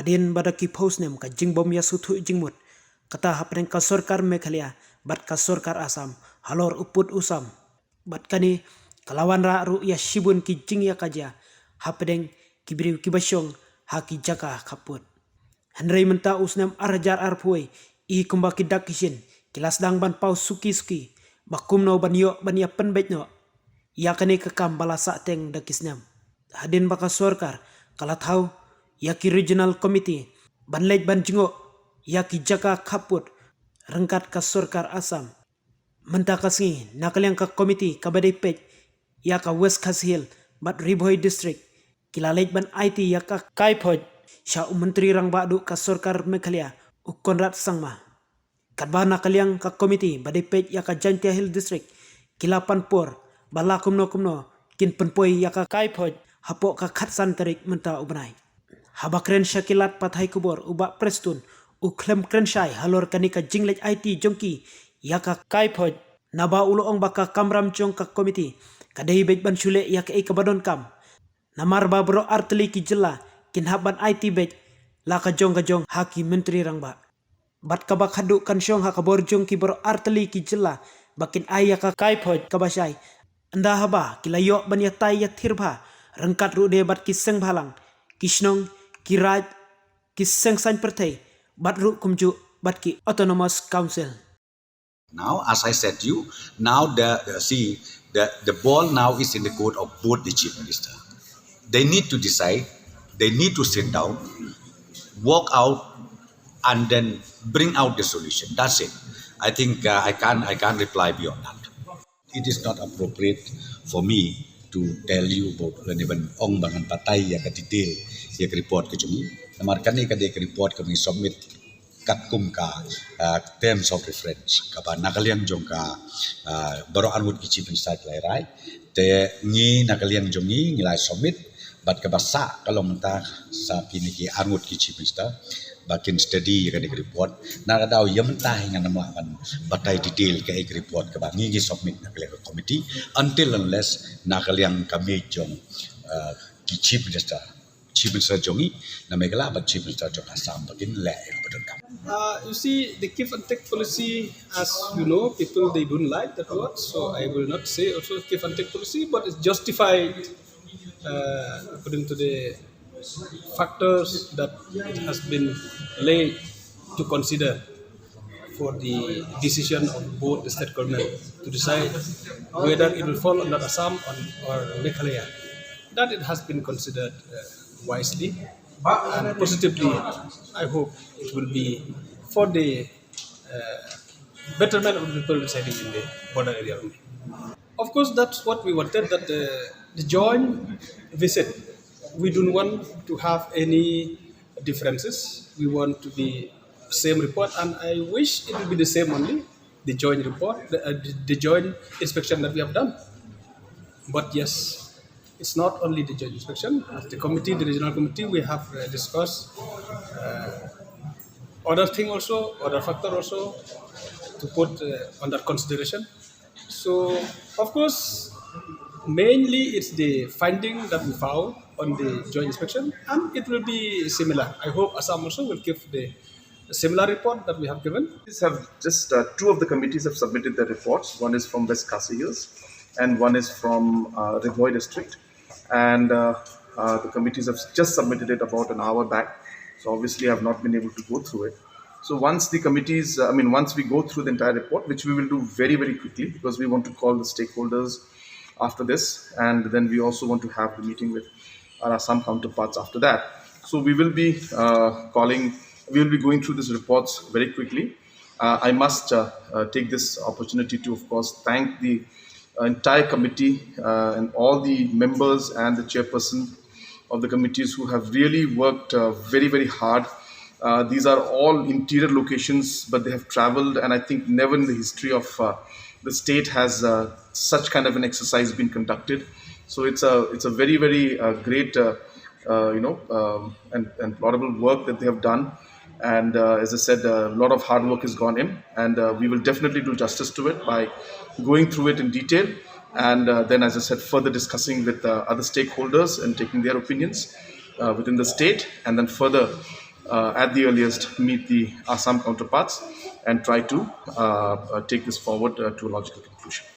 hadin bada ki post nem ka jingbom ya suthu jingmut kata hapneng ka sorkar Meghalaya bat ka sorkar Assam halor uput usam bat kani kalawan ra ru ya shibun ki jing ya kaja hapneng kibiriu kibasyong haki jaka kaput Henry menta usnam arjar arpuai I kumba kidak kishin kilas dang ban pau suki bakum no ban yo ban ya penbet no ya kani kekam balasa teng dakisnam hadin baka sorkar kala thau yaki regional committee ban lej ban jingo yaki jaka kaput rengkat ka sorkar Assam menta kasngi nakalyang ka committee kabadai pej yaka West Khasi bat Ribhoi district kilalej ban IT yaka kaipoj sya menteri rang badu ka sorkar Meghalaya Konrad Sangma kadba nakalyang ka committee badai pej yaka Jaintia Hill district kilapan por bala kumno kin penpoi yaka kaipoj hapok ka khatsan tarik menta ubnai habakren syakilat pathai kubor ubak prestun uklem krensyai halor kanika jinglej IT jongki yaka kaipoj naba uloong baka kamram jong ka komiti kadai bej ban syule yaka ikabadon kam namar babro arteli ki jela kin haban IT bej laka jong haki menteri rangba bat kabak hadu kan syong hakabor jong ki bro arteli ki jela bakin ayaka kaipoj kabasai anda haba kilayo ban yatai ya thirba rengkat rude bat kiseng bhalang kisnong kiraj kiseng san pertai bat ru kumju bat ki autonomous council. Now, as I said to you, now the ball now is in the court of both the chief minister. They need to decide. They need to sit down, walk out, and then bring out the solution. That's it. I think I can't reply beyond that. It is not appropriate for me to tell you about when ong bangan patay ya detail ya report ke jumi. Namarkan ni kadek report kami submit kat kum ka terms of reference kaba nakaliang jong ka baro anwut ki chief minister lai te ni nakaliang jong ni nilai submit bat ka basa kalau mentah sa pini ki anwut ki chief minister bakin study ka report nakadaw yamtah nga namakan batay detail ka report ka ngi submit nakaliang committee until unless nakaliang kami jong ki chief minister jongi na Meghalaya but chief minister jong Assam bakin le betul kam. You see, the give and take policy, as you know, people they don't like that word, so I will not say also give and take policy, but it's justified according to the factors that it has been laid to consider for the decision of both the state government to decide whether it will fall under Assam or Meghalaya. That it has been considered wisely and positively. I hope it will be for the betterment of the people residing in the border area only. Of course, that's what we wanted, that the joint visit, we don't want to have any differences. We want to be same report, and I wish it will be the same only, the joint report, the joint inspection that we have done. But yes, it's not only the joint inspection. As the committee, the regional committee, we have discussed other thing also, other factor also to put under consideration. So, of course, mainly it's the finding that we found on the joint inspection, and it will be similar. I hope Assam also will give the similar report that we have given. Two of the committees have submitted their reports. One is from West Khasi Hills and one is from Ribhoi district. And the committees have just submitted it about an hour back. So obviously I have not been able to go through it. So once the committees, once we go through the entire report, which we will do very, very quickly because we want to call the stakeholders after this. And then we also want to have the meeting with our Assam counterparts after that. So we will be we will be going through these reports very quickly. I must take this opportunity to, of course, thank the entire committee and all the members and the chairperson of the committees who have really worked very, very hard. These are all interior locations, but they have traveled, and I think never in the history of the state has such kind of an exercise been conducted. So it's a very, very great and laudable work that they have done. And as I said, a lot of hard work has gone in, and we will definitely do justice to it by going through it in detail, and then, as I said, further discussing with other stakeholders and taking their opinions within the state, and then further at the earliest meet the Assam counterparts and try to take this forward to a logical conclusion.